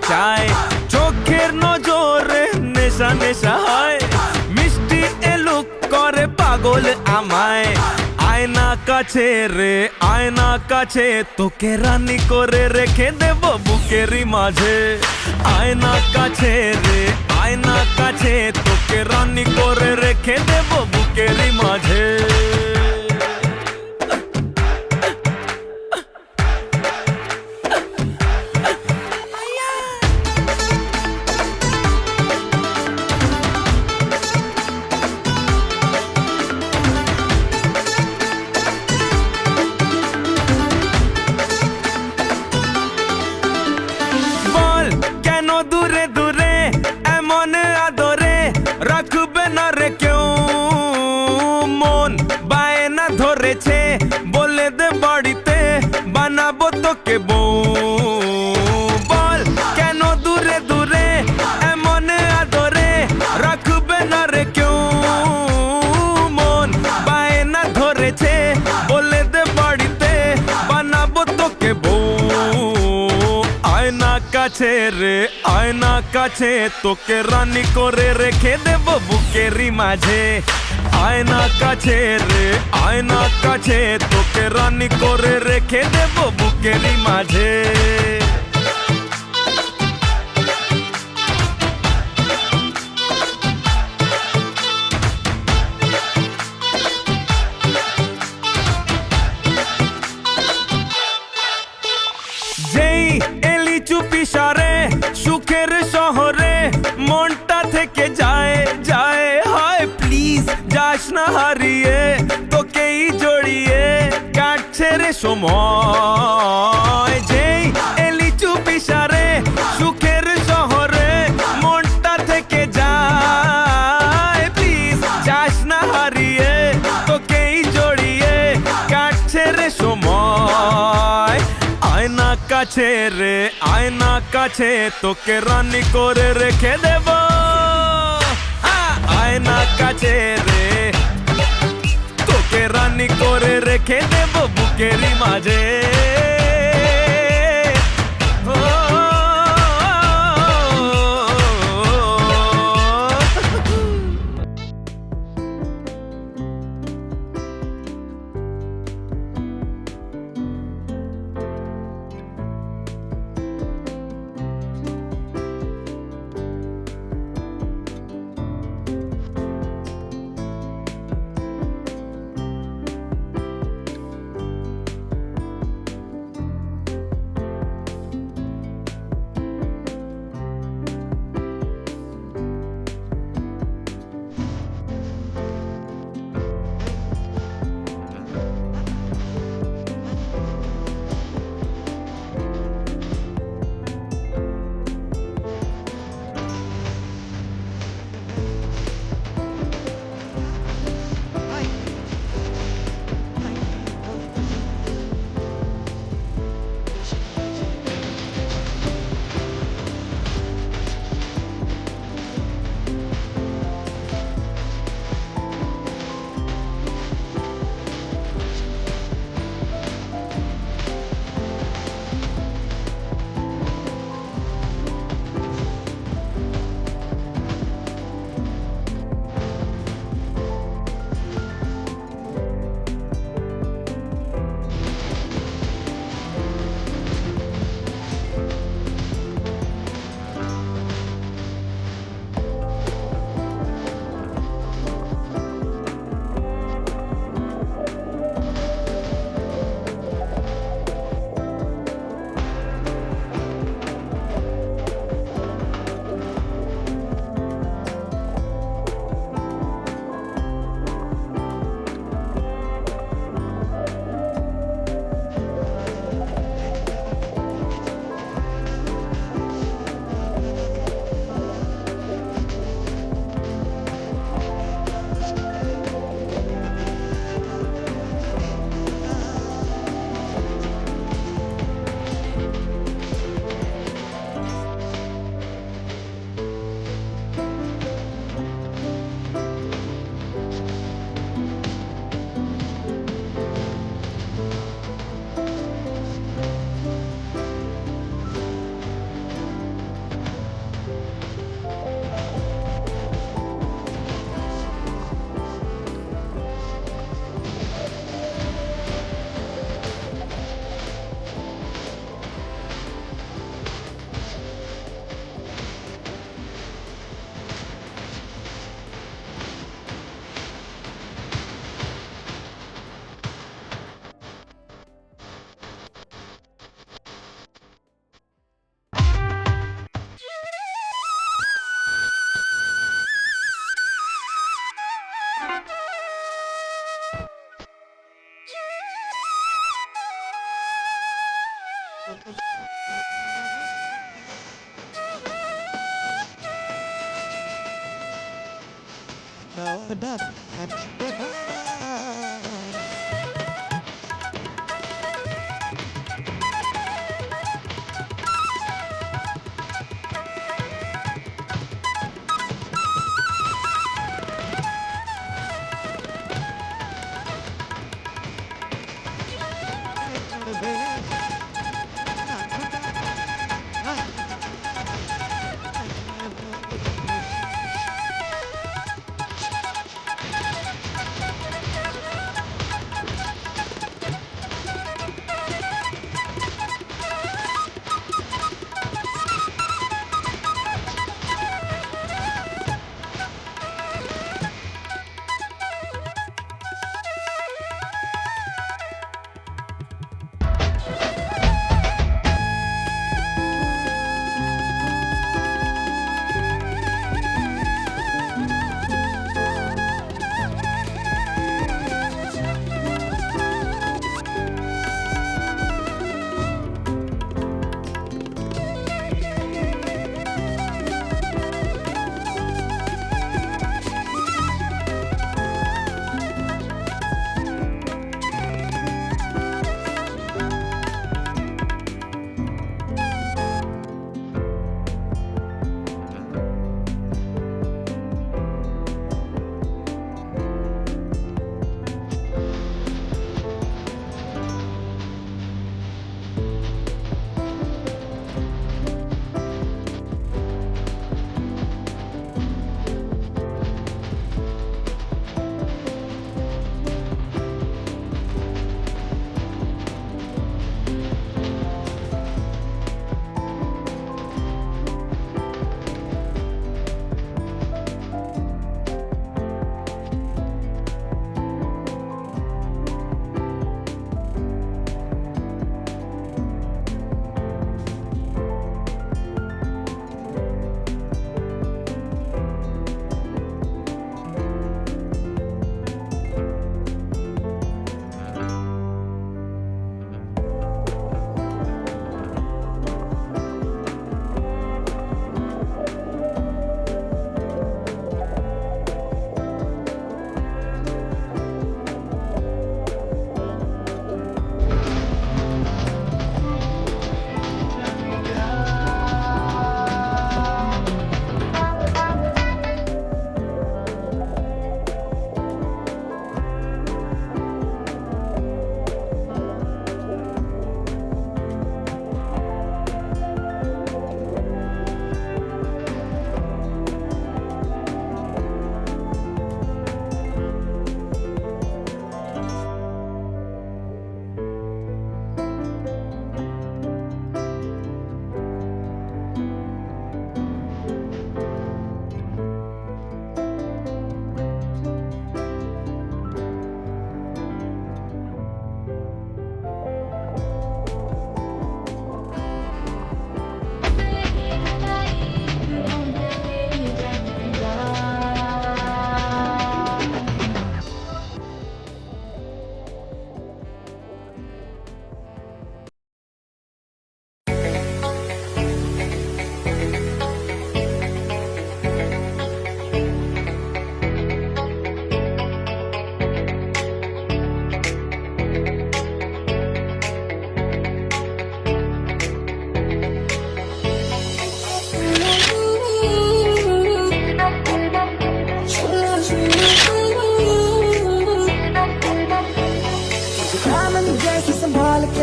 চায় চোখের নজরে নেশা নেশা হয় মিষ্টি এলুক করে পাগল আমায় আয়না কাছে রে আয়না কাছে তোকে রানী করে রেখে দেব বুকেরই মাঝে আয়না কাছে রে আয়না কাছে তোকে রানী করে রেখে দেব বুকেরই মাঝে দূরে দূরে এমন আদরে রাখবে না রে কেউ মন বায়না ধরেছে বলে দে বাড়িতে বানাবো তোকে বউ বল কেন দূরে দূরে এমন আদরে রাখবে না রে কেউ মন বায়না ধরেছে বলে দে বাড়িতে বানাবো তোকে বউ আয়না কাছে রে আয়না কাছে তোকে রানী করে রেখে দেব বুকেরই মাঝে আয়না কাছে রে আয়না কাছে তোকে রানী করে রেখে দেব বুকেরই মাঝে যেই এলি চুপি সারে সুখের শহরে মনটা থেকে যায় যায় হায় প্লিজ যাস না হারিয়ে তোকেই জড়িয়ে কাটছে রে সময় যেই এলি চুপি সারে সুখের শহরে মনটা থেকে যায় প্লিজ যাস না হারিয়ে তোকেই জড়িয়ে কাটছে রে সময় আয়না কাছে রে আয়না কাছে তোকে রানী করে রেখে দেব আয়না কাছে রে তোকে রানী করে রেখে দেব বুকেরই মাঝে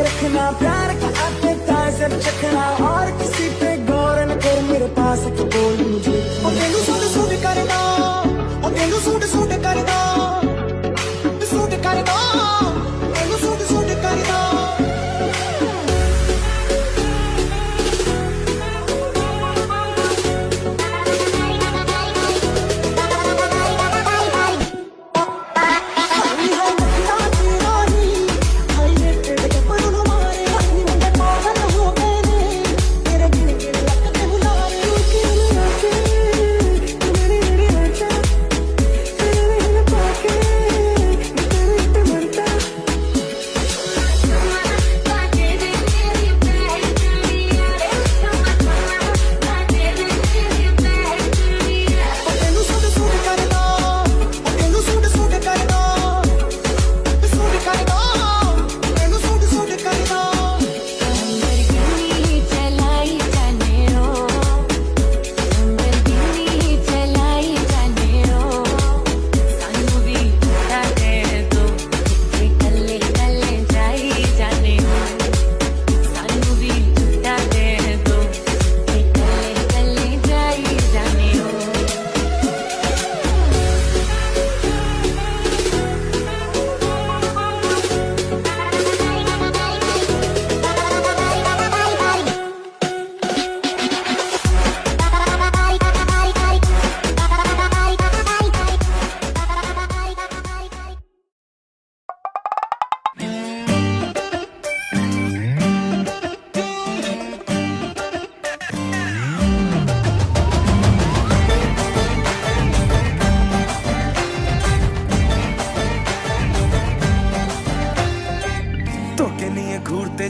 रखना प्यार का आते ताज़र चखना और किसी पे गौर न कर मेरे पास के बोल मुझे ओ तेनू सूट सूट करदा ओ तेनू सूट सूट करदा सूट करदा तेनू सूट सूट करदा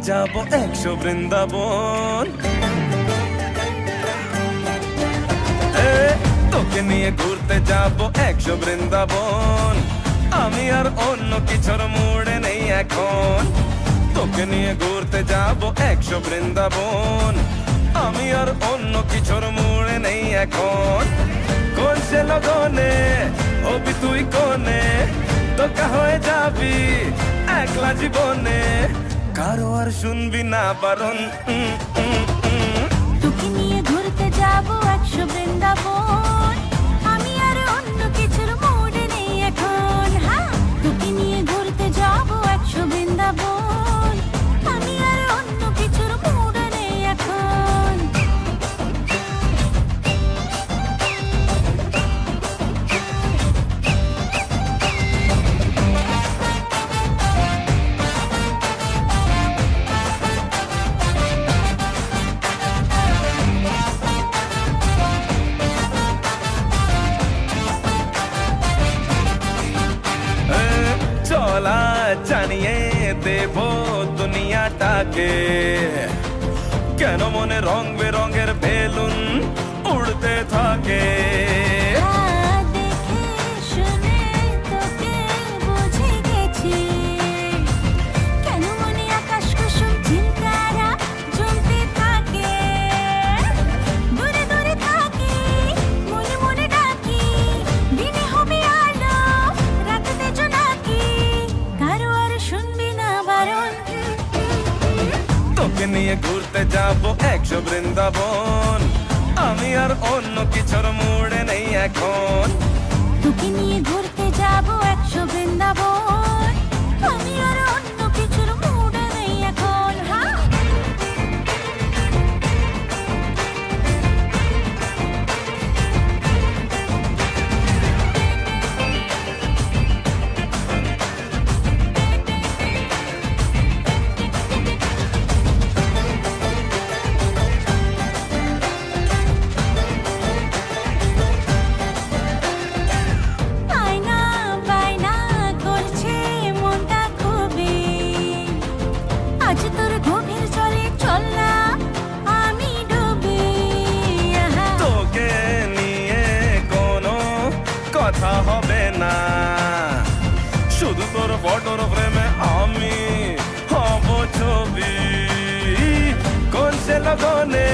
যাব 100 বৃন্দাবন। তোকে নিয়ে ঘুরতে যাব 100 বৃন্দাবন। আমি আর অন্য কিছুর মুডে নেই এখন। তোকে নিয়ে ঘুরতে যাব 100 বৃন্দাবন। আমি আর অন্য কিছুর মুডে নেই এখন। কোন সে লগনে হবি তুই কোনে, তোকা হয়ে যাবি একলা জীবনে, কারো আর শুনবি না বারণ। তোকে নিয়ে ঘুরতে যাব 100 বৃন্দাবন। আমি আর অন্য কিছুর মুডে নেই এখন। হ্যাঁ, তোকে নিয়ে ঘুরতে যাব 100 বৃন্দাবন। আমি আর অন্য কিছুর মুডে নেই এখন। চলা জানিয়ে দেব দুনিয়াটাকে, কেন মনে রং বেরঙের বেলুন উড়তে থাকে। দেখে শুনে তোকে বুঝে গেছি, কেন মনে আকাশ কুসুম চিন্তারা জমতে থাকে। দূরে দূরে থাকি, মনে মনে ডাকি, দিনে হবে আলো, রাতেতে জোনাকি, কারো আর শুনবি না বারণ। তোকে নিয়ে ঘুরতে যাব 100 বৃন্দাবন। আমি আর অন্য কিছুর মুডে নেই এখন। তোকে নিয়ে ঘুরতে যাব 100 বৃন্দাবন। আমি আর অন্য কিছুর মুডে নেই এখন। হ্যাঁ, আয়না বায়না করছে মনটা খুবই, আজ তোর গভীর জলে চললাম আমি ডুবে। আহা, তোকে নিয়ে কোনো কথা হবে না, শুধু তোর ফটোর ফ্রেমে আমি হব ছবি। কোন সে লগনে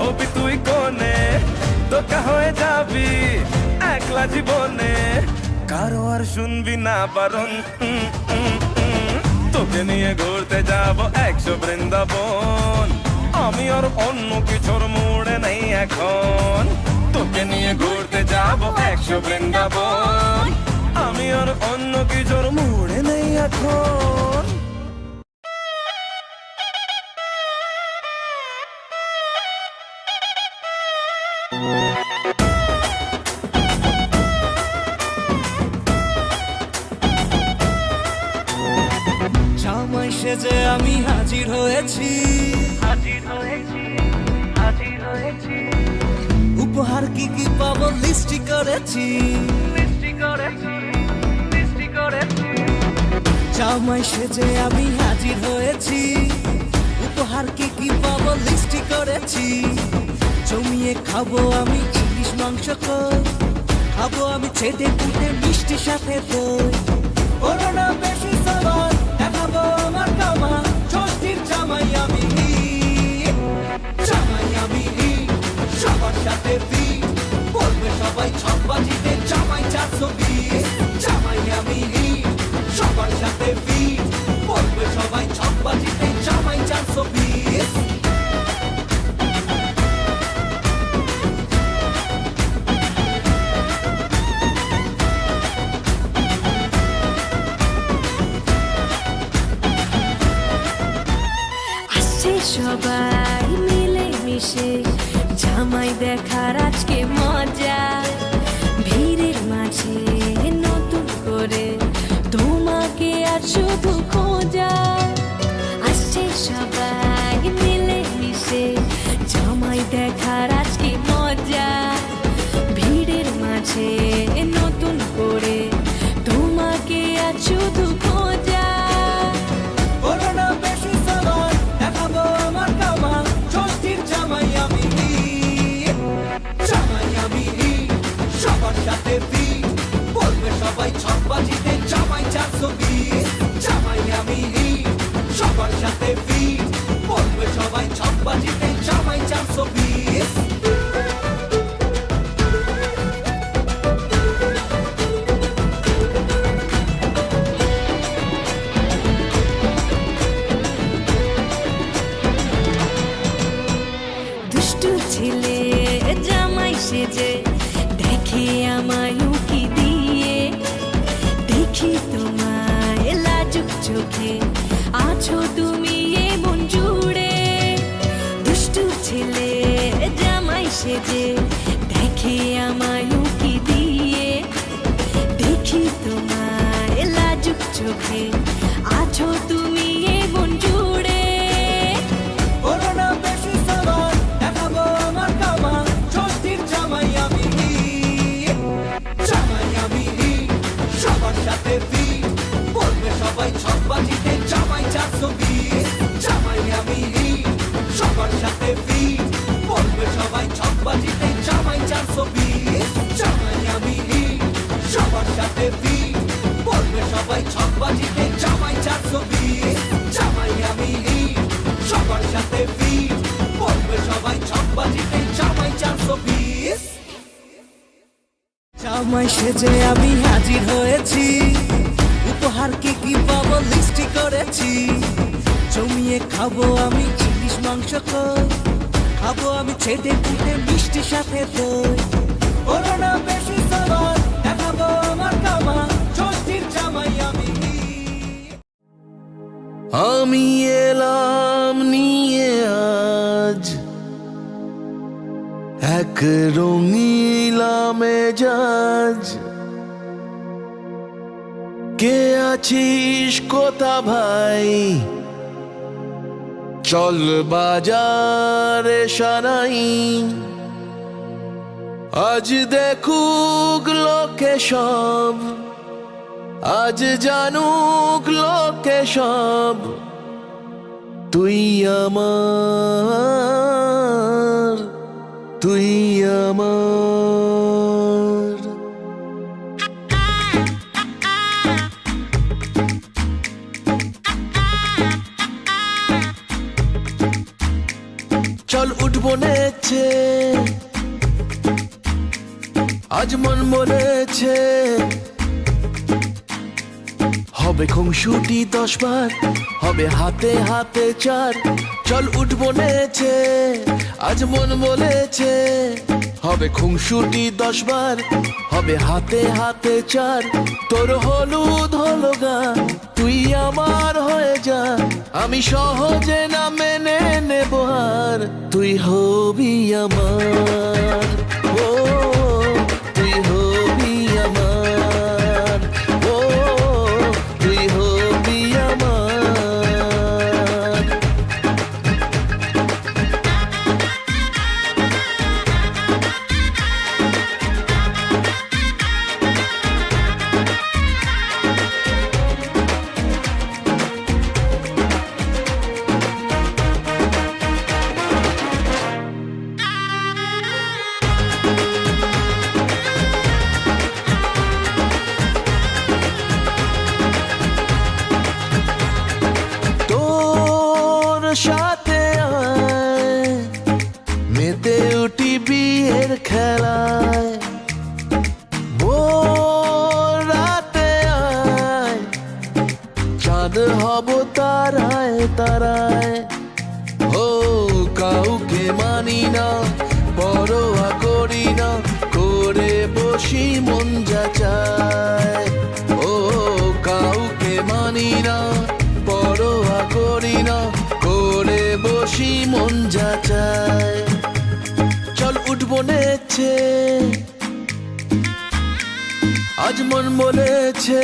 হবি তুই কোনে, তোকা হয়ে যাবি একলা জীবনে, কারো আর শুনবি না বারণ। তোকে নিয়ে ঘুরতে যাব 100 বৃন্দাবন। আমি আর অন্য কিছুর মুডে নেই এখন। তোকে নিয়ে ঘুরতে যাব 100 বৃন্দাবন। আমি আর অন্য কিছুর মুডে নেই এখন। জামাই সেজে আমি হাজির হয়েছি, উপহার কি কি পাবো লিস্টি করেছি। জামাই সেজে আমি হাজির হয়েছি, উপহার কি কি পাবো লিস্টি করেছি। জমিয়ে খাবো আমি ইলিশ মাংস কই, খাবো আমি ছেটে পুটে মিষ্টি সাথে দই। করোনা বেশি সাবান দেখাবো আমার কামা, ষষ্ঠীর জামাই আমি, জামাই আমি সবার সাথে ফিট, বলবে সবাই ছকবাজিতে জামাই 420। জামাই আমি সবার সাথে ফিট, বলবে সবাই ছকবাজিতে জামাই 420। সবাই মিলে মিশে জামাই দেখার আজকে মজা, ভিড়ের মাঝে নতুন করে তোমাকে আর শুধু খোঁজা। আসছে সবাই মিলে মিশে জামাই দেখার আজকে মজা, ভিড়ের মাঝে নতুন করে তোমাকে আর শুধু খোঁজা। করোনা বেশি সাবান বাজিতে জামাই 420 জামাই আমি সবার সাথে ফিট বলবে সবাই ছক বাজিতে জামাই 420 দুষ্টু ছেলে জামাই সেজে দেখে আমায় উকি দিয়ে দেখি তোমায় লাজুক চোখে আছো তুমি এ মন জুড়ে দুষ্টু ছেলে জামাই সেজে দেখে আমায় উকি দিয়ে দেখি তোমায় লাজুক চোখে আছো তুমি এ মন জুড়ে করোনা বেশি সবার দেখাবো আমার কামাল ষষ্ঠীর জামাই আমি সবার সাথে ফিট বলবে সবাই ছক বাজিতে জামাই 420 জামাই আমি সবার সাথে ফিট বলবে সবাই ছক বাজিতে জামাই 420 জামাই আমি সবার সাথে ফিট বলবে সবাই ছক বাজিতে জামাই 420 জামাই আমি সবার সাথে ফিট বলবে সবাই ছক বাজিতে জামাই 420 জামাই সেজে আমি হাজির হয়েছি উপহার কি কি পাবো লিস্টি করেছি জমিয়ে খাবো আমি ইলিশ মাংস কই খাবো আমি ছেটে পুটে মিষ্টি সাথে দই করোনা বেশি সবার দেখাবো আমার কামাল ষষ্ঠীর জামাই আমি এলাম নিয়ে আজ এক রঙিলা মেজাজ কে আছিস কোথা ভাই চল বাজারে সারাই আজ দেখুক লোকে সব আজ জানুক লোকে সব তুই আমার তুই আমার চল উঠবো নেছে আজ মন বলেছে হবে খুংসুটি 10 বার হবে হাতে হাতে 4 চল উঠবো নেছে আজ মন বলেছে হবে খুংসুটি 10 বার হবে হাতে হাতে 4 তোর হলুদ হলো গা তুই আমার হয়ে যা আমি সহজে না মেনে নেব আর তুই হবি আমার ও তুই হবি আমার ও তুই হবি আমার সাথে আয় মেতে উঠি বিয়ের খেলায় ভোর রাতে আয় চাঁদ হব তারায় তারায় ও কাউকে মানি না পরোয়া করি না করে বসি মন যা চায় ও কাউকে মানি না পরোয়া করি না করে বসি মন যা চায় চল উঠবো নেছে আজ মন বলেছে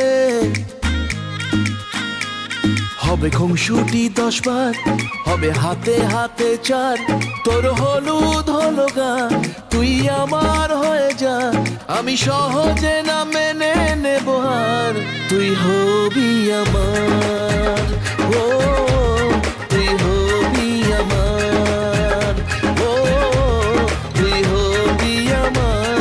হবে খুংসুটি 10 বার হবে হাতে হাতে 4 তোর হলুদ হলো গা তুই আমার হয়ে যা আমি সহজে না মেনে নেব আর তুই হবি আমার ও তুই হবি আমার ও তুই হবি আমার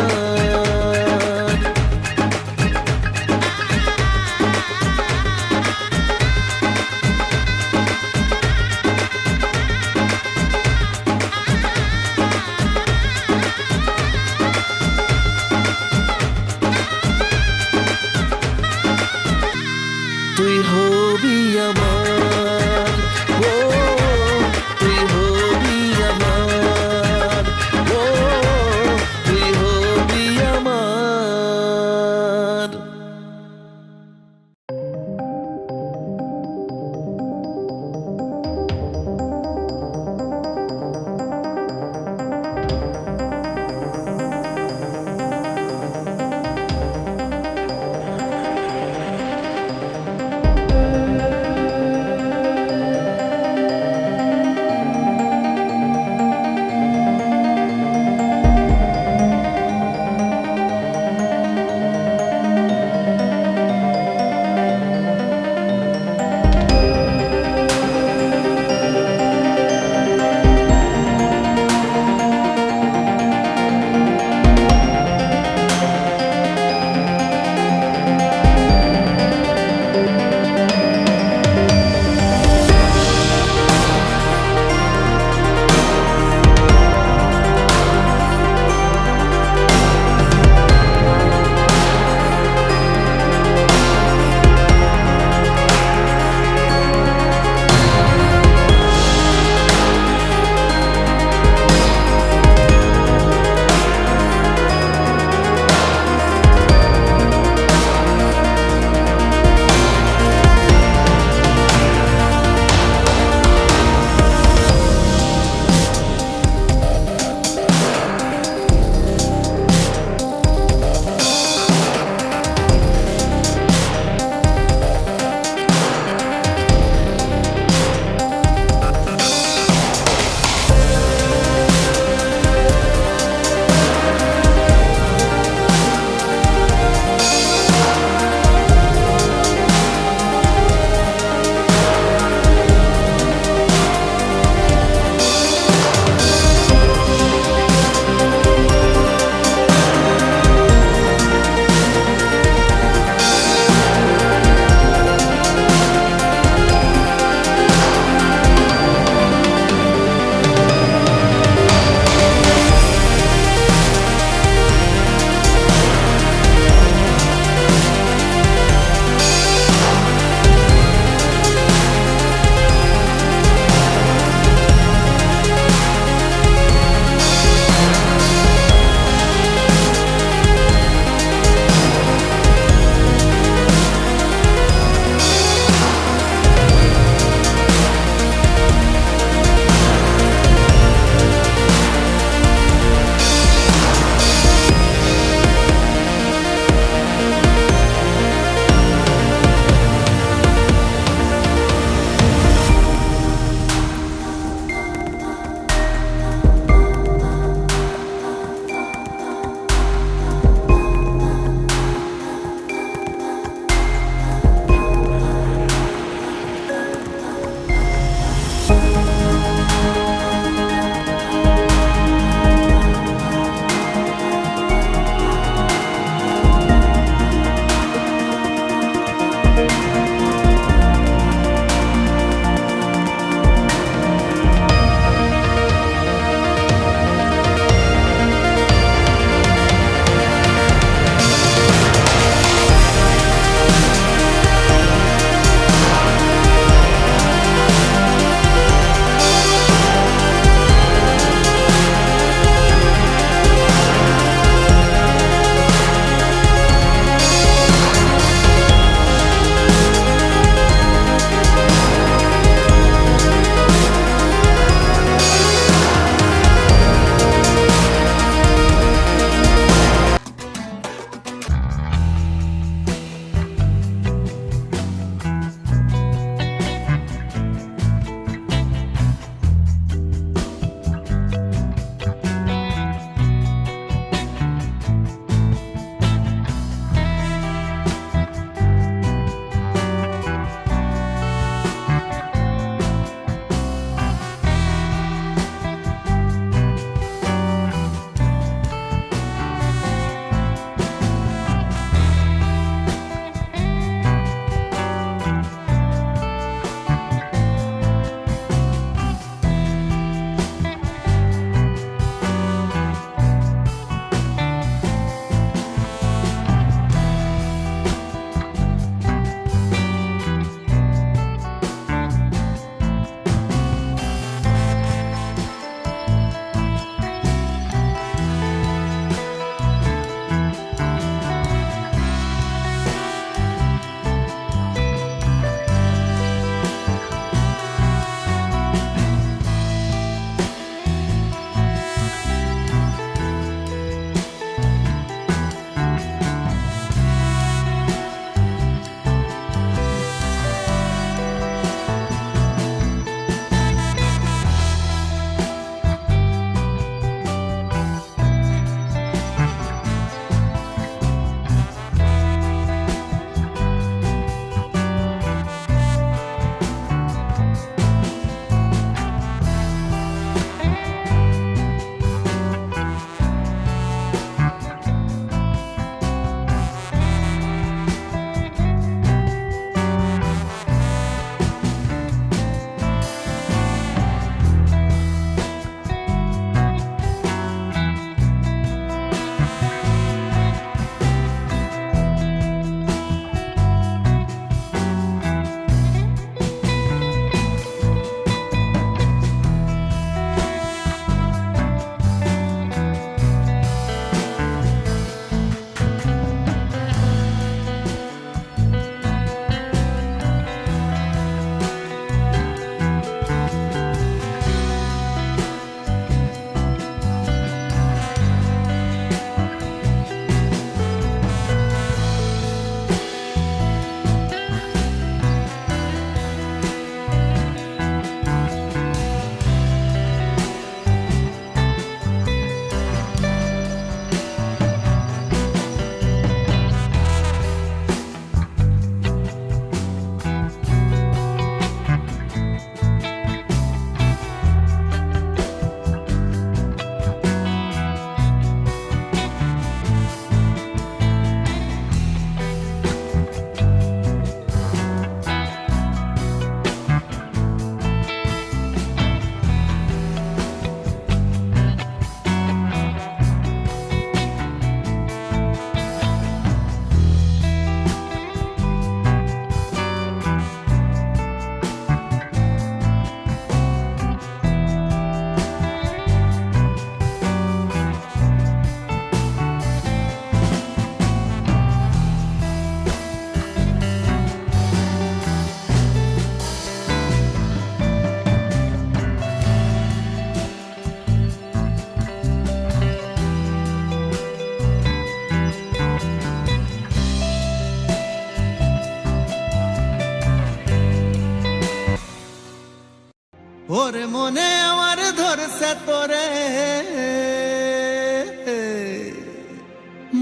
ওরে মনে আমার ধরছে তোরে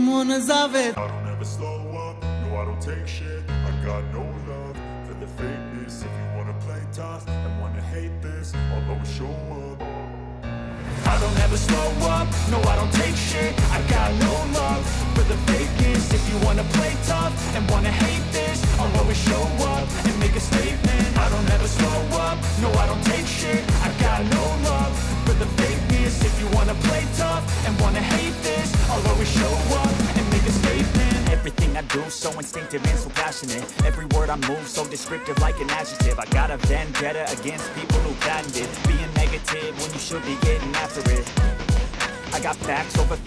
মন যাবে I don't ever slow up, no I don't take shit. I got no love for the fakeness. If you wanna play tough and wanna hate this, I'll always show up. I don't ever slow up, no I don't take shit. I got no love for the fakeness. If you wanna play tough and wanna hate this, I'll always show up and make a statement. I don't ever slow up, no I don't take shit. I got no love for the fakeness. If you wanna play tough and wanna hate this, I'll always show up and make a statement. Everything I do so instinctive and so passionate. Every word I move so descriptive like an adjective. I got a vendetta against people who patented being negative when you should be getting after it. I got facts over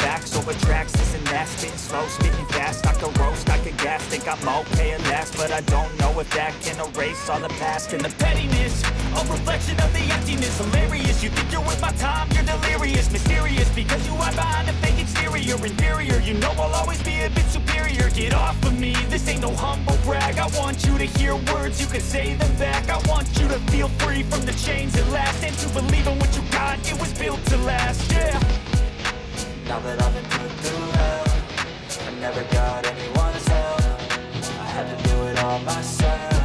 tracks, this and that, spitting slow, spitting fast, I could roast, I could gas, think I'm okay at last, but I don't know if that can erase all the past and the pettiness, a reflection of the emptiness, hilarious, you think you're worth my time, you're delirious, mysterious, because you hide behind a fake exterior, inferior, you know I'll always be a bit superior, get off of me, this ain't no humble brag, I want you to hear words, you can say them back, I want you to feel free from the chains that last, and to believe in what you got, it was built to last, yeah. Now that I've been put through hell, I never got anyone's help. I had to do it all myself.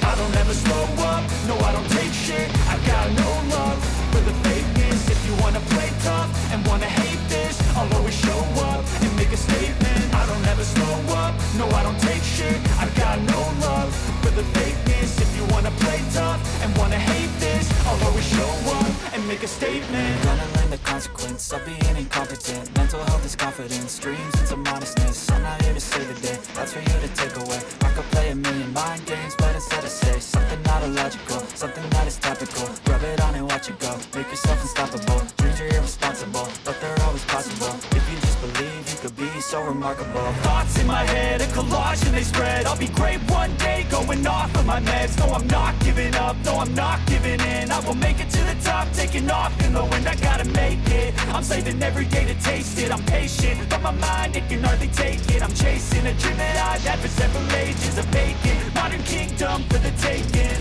I don't ever slow up, no I don't take shit. I got no love for the fakeness. If you wanna play tough and wanna hate this, I'll always show up and make a statement. I don't ever slow up, no I don't take shit. I got no love for the fakeness. If you wanna play tough and wanna hate this, I'll always show up and make a statement. Gonna learn the consequence of being incompetent. Mental health is confidence, dreams into modestness. I'm not here to save the day, that's for you to take away. I could play a million mind games, but instead I say something not illogical, something that is topical. Rub it on and watch it go, make yourself unstoppable. Dreams are irresponsible, but they're always possible. If you just believe, you could be so remarkable. Thoughts in my head, a collage and they spread. I'll be great one day, going off of my meds. No, I'm not giving up, no, I'm not giving in. I will make it to the top, taking off in the wind. I gotta make it, I'm saving every day to taste it. I'm patient, but my mind, it can hardly take it. I'm chasing a dream that I've had for several ages. A vacant, modern kingdom for the taking.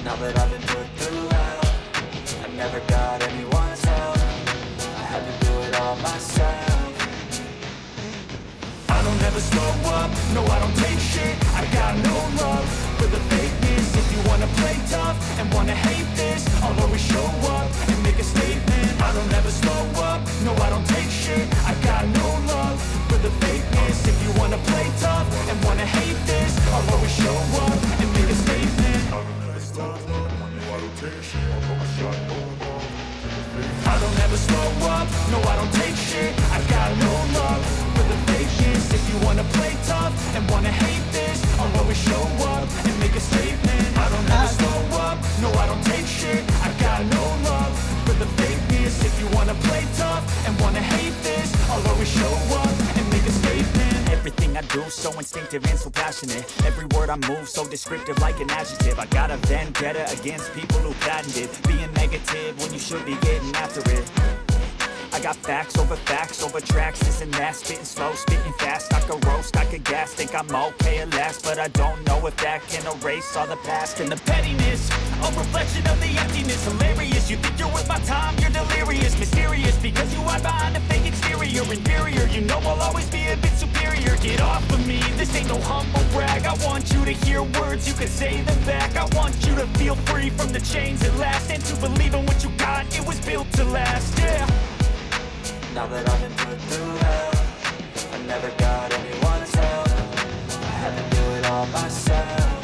Now that I've been put through hell, I never got anyone's help. I had to do it all myself. I don't ever slow up, no I don't take shit. I got no love for the fakeness. If you wanna play tough and wanna hate this, I'll always show up and make a statement. I don't ever slow up, no I don't take shit. I got no love for the fakeness. If you wanna play tough and wanna hate this, I'll always show up and make a statement. I don't ever slow up, no I don't take shit. I'll always show up. I don't ever slow up, no I don't take shit. I got no love for the fakeness. If you wanna play tough and wanna hate this, I'll always show up and make a statement. I don't ever slow up, no I don't take shit. I got no love for the fakeness. If you wanna play tough and wanna hate this, I'll always show up and make a statement. Everything I do so instinctive and so passionate. Every word I move so descriptive like an adjective. I got a vendetta against people who patented being negative when you should be getting after it. I got facts over tracks, this and that, spitting slow, spitting fast. I could roast, I could gas, think I'm okay at last, but I don't know if that can erase all the past and the pettiness, a reflection of the emptiness, hilarious. You think you're worth my time, you're delirious, mysterious, because you hide behind a fake exterior, inferior. You know I'll always be a bit superior. Get off of me, this ain't no humble brag. I want you to hear words, you can say them back. I want you to feel free from the chains that last, and to believe in what you got, it was built to last, yeah. Now that I've been put through hell, I never got anyone's help. I had to do it all myself.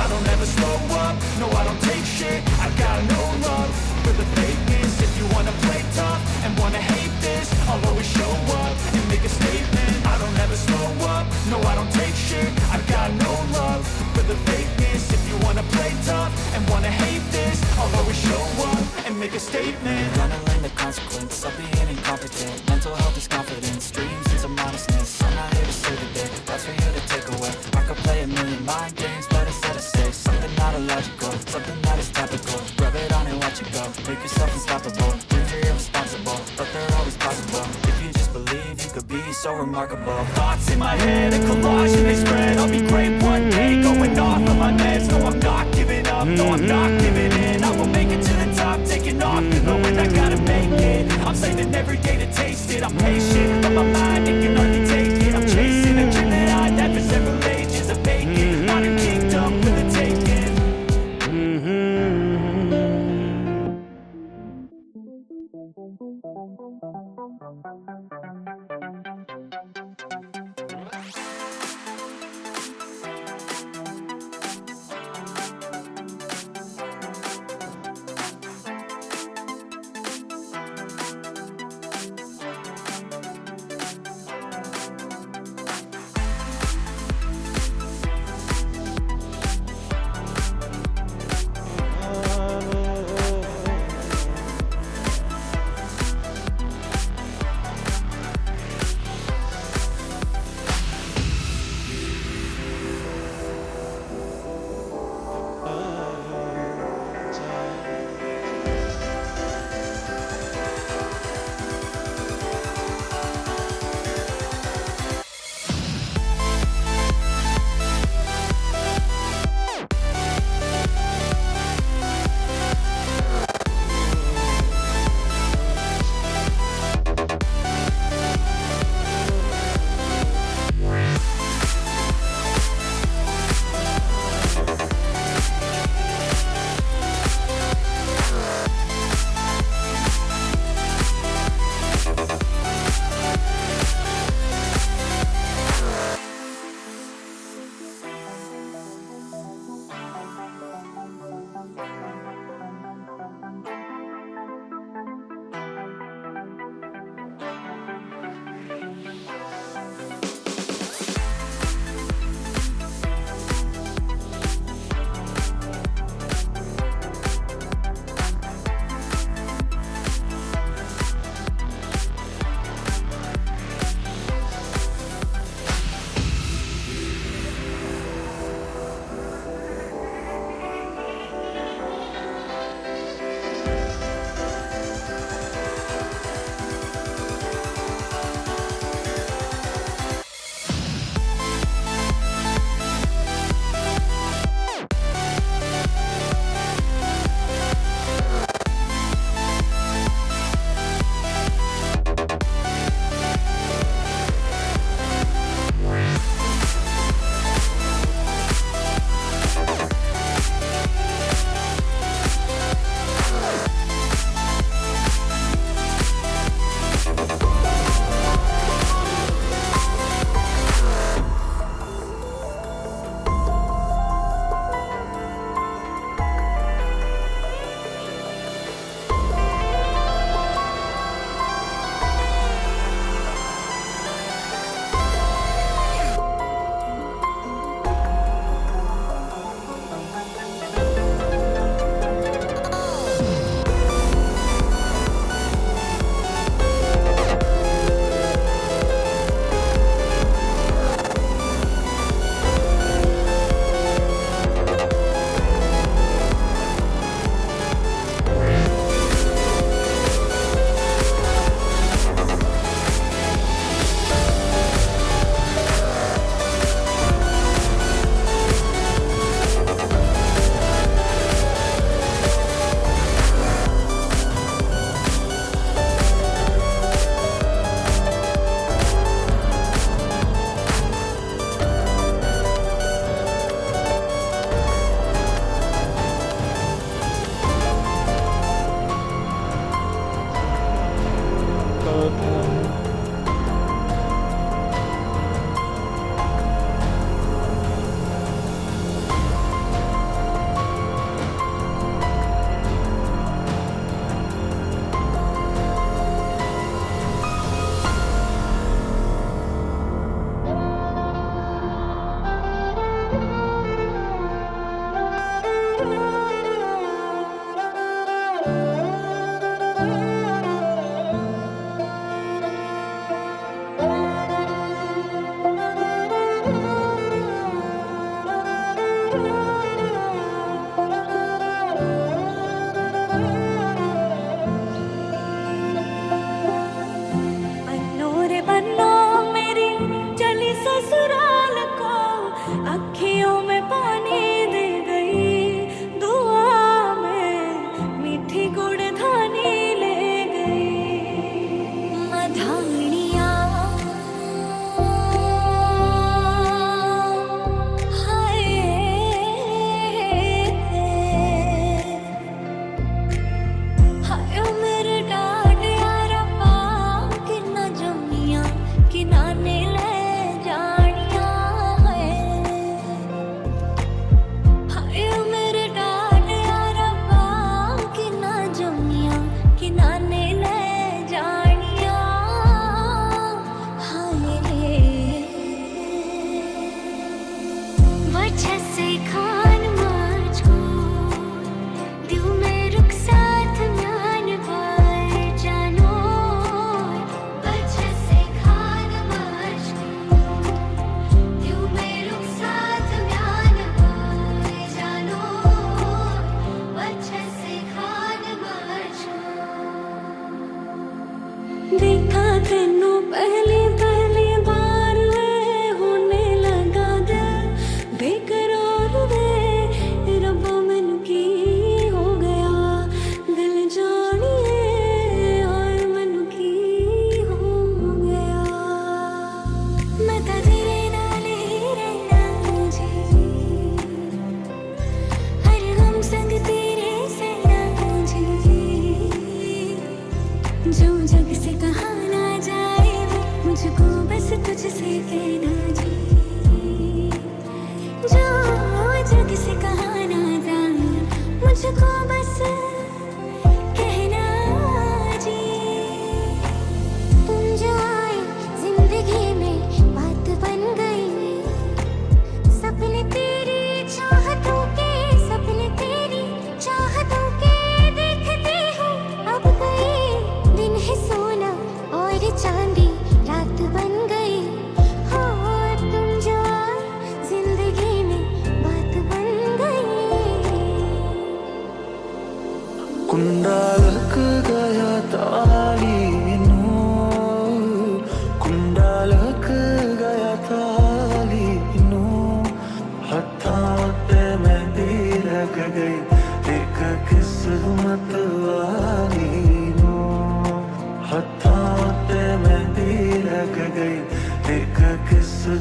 I don't ever slow up, no I don't take shit. I got no love for the fakeness. If you wanna play tough and wanna hate this, I'll always show up and make a statement. I don't ever slow up, no I don't take shit. I got no love for the fakeness. If you wanna play tough and wanna hate this, I'll always show up and make a statement. Gonna learn the consequence of being incompetent. Mental health is confidence, dreams into modestness. I'm not here to save the day, that's for you to take away. I could play a million mind games, but instead I say something not illogical, something that is topical. Rub it on and watch it go, make yourself unstoppable. Dreams are irresponsible, but they're always possible. If you just believe, you could be so remarkable. remarkable. Thoughts in my head, a collage and they spread. I'll be great one day, going off of my meds. No, I'm not giving up, no, I'm not giving in. I will make it to the top, taking off, cause knowing I gotta make it. I'm saving every day to taste it. I'm patient, but my mind, it can hardly take it. I'm chasing a dream that I've had for several ages. A vacant, modern kingdom for the taking.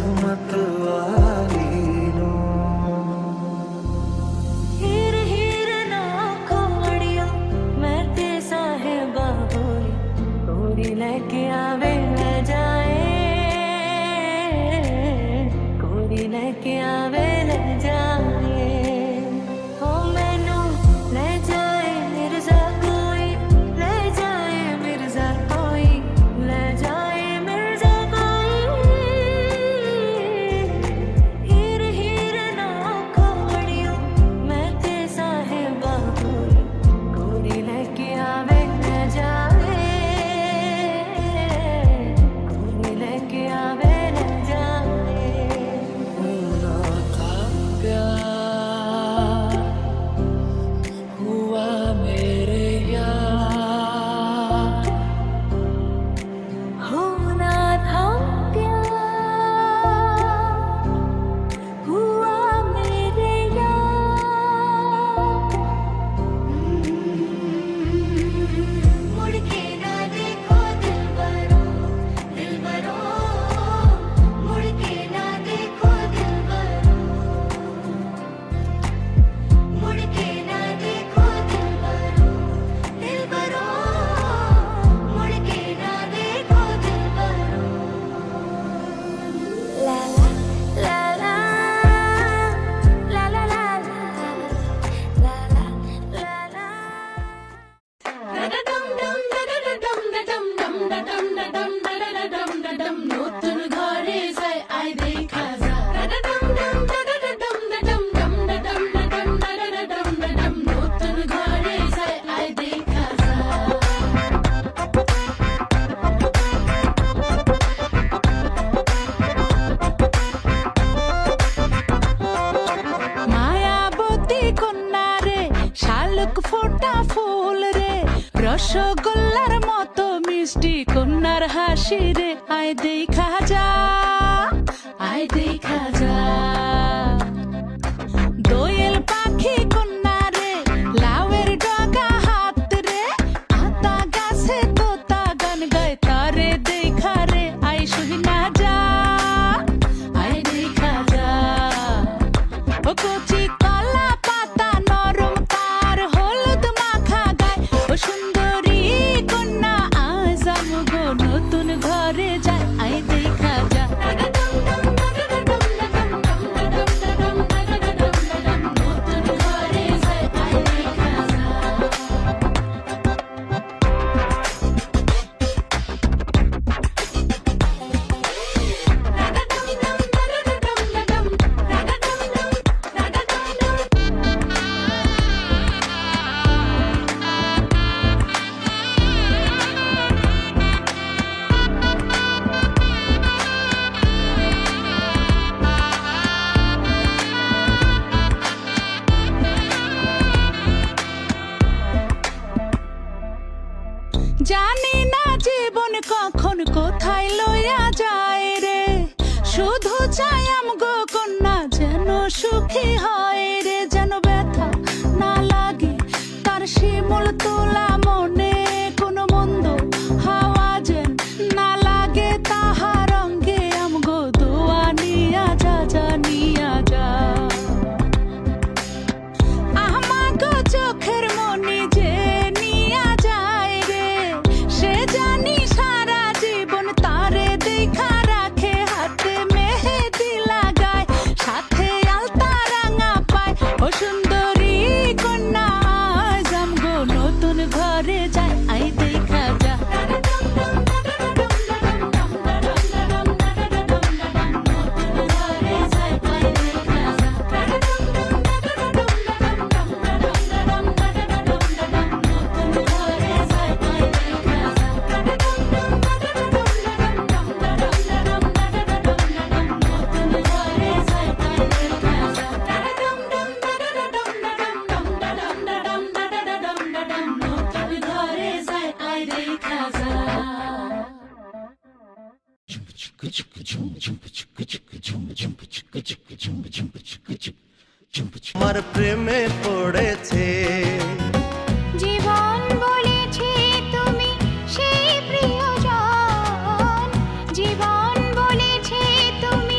रहमत वाली no हीर हीर ना खोड़ियो मैं ते साहिबा होई कोरी लेके आवे ले जाए कोरी लेके आवे ले जाए ओ मैनू ले जाए मिर्जा कोई ले जाए मिर्जा कोई ले जाए मिर्जा कोई हीर हीर ना खोड़ियो मैं ते साहिबा होई कोरी लेके आवे ले जाए कोरी लेके आवे ले जाए ना था प्यार हुआ मेरे यार होना था प्यार हुआ मेरे यार मुड़ के ना देखो दिलबरो दिलबरो मुड़ के ना देखो दिलबरो मुड़ के ना देखो दिलबरो दिलबरो मुड़ के ना देखो दिलबरो ला ला ला ला ला ला ला ला ला নতুন ঘরে যাই আই দেখা যা নতুন ঘরে যাই আই দেখা যা মায়াবতী কন্যা রে শালুক ফোটা ফুল রে রসগোল্লার মতো মিষ্টি কন্যার হাসি রে আয় দেখা যা আয় দেখা যা দোয়েল পাখি কন্যা রে লাউয়ের ডগা হাত রে আতা গাছে তোতা গান গায় তারে দেখা রে আয় শুনা যা আয় দেখা যা ও কচি কলা পাতা নরম তার হলুদ মাখা গায় ও সুন্দরী কন্যা আজ আমগো নতুন ঘরে যায় আই দেখা যা নতুন ঘরে যায় আই দেখা যা জানি না জীবন কখন কোথায় লইয়া যায় রে শুধু চাই আমগো কন্যা যেন সুখী হয় রে যেন ব্যথা না লাগে তার শিমুল তোলা মনে কোনো মন্দ হাওয়া যেন না লাগে তাহার অঙ্গে আমগো দোয়া নিয়া যা যা নিয়া যা আমাগো চোখের মনি যে নিয়া যায় রে সে জানি সারা জীবন তারে দেখা রাখে হাতে মেহেদি লাগায় সাথে আলতা রাঙা পায় ও সুন্দরী কন্যা আজ আমগো নতুন ঘরে যায় আই দেখা যা নতুন ঘরে যায় আই দেখা যা নতুন ঘরে যায় আই দেখা যা নতুন ঘরে যায় আই দেখা যা নতুন ঘরে যায় আই দেখা যা আমার প্রেমে পড়েছে জীবন বলেছে তুমি সেই প্রিয়জন জীবন বলেছে তুমি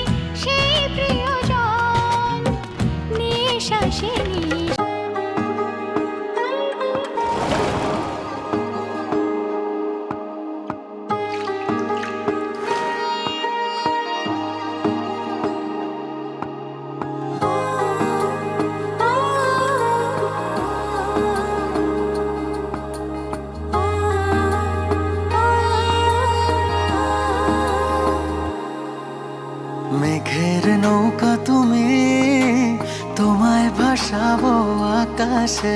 মেঘের নৌকা তুমি, তোমায় ভাসাবো আকাশে।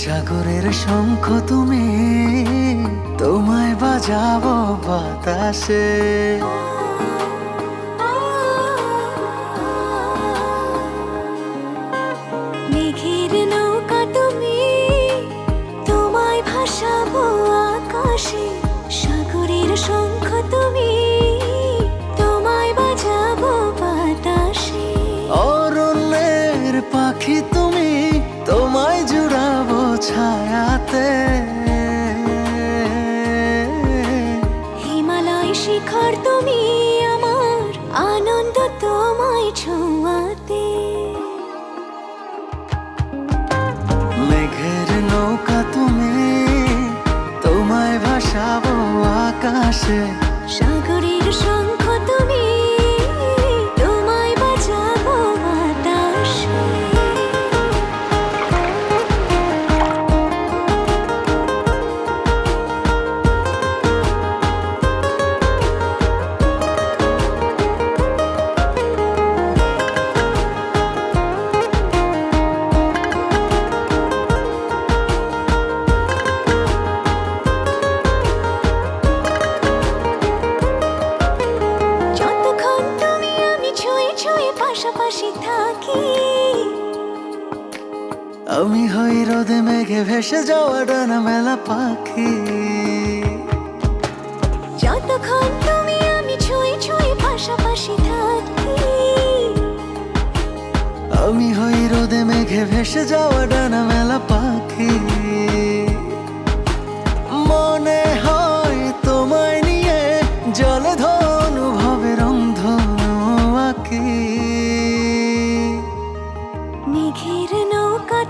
সাগরের শঙ্খ তুমি, তোমায় বাজাবো বাতাসে। মেঘের নৌকা তুমি, তোমায় ভাসাবো আকাশে। সাগরের শঙ্খ তুমি, তোমায় বাজাবো বাতাসে। অরণ্যের পাখি তুমি, তোমায় জুড়াবো ছায়াতে। হিমালয় শিখর তুমি, আমার আনন্দ তোমায় ছোঁয়াতে। মেঘের নৌকা তুমি, তোমায় ভাসাবো আকাশে। সাগরের শঙ্খ তুমি, তোমায় বাজাবো বাতাসে। যতক্ষণ তুমি আমি ছুঁয়ে ছুঁয়ে পাশাপাশি থাকি, আমি হই রোদে মেঘে ভেসে যাওয়া ডানা মেলা পাখি। যতক্ষণ তুমি আমি ছুঁয়ে ছুঁয়ে পাশাপাশি থাকি, আমি হই রোদে মেঘে ভেসে যাওয়া ডানা মেলা পাখি।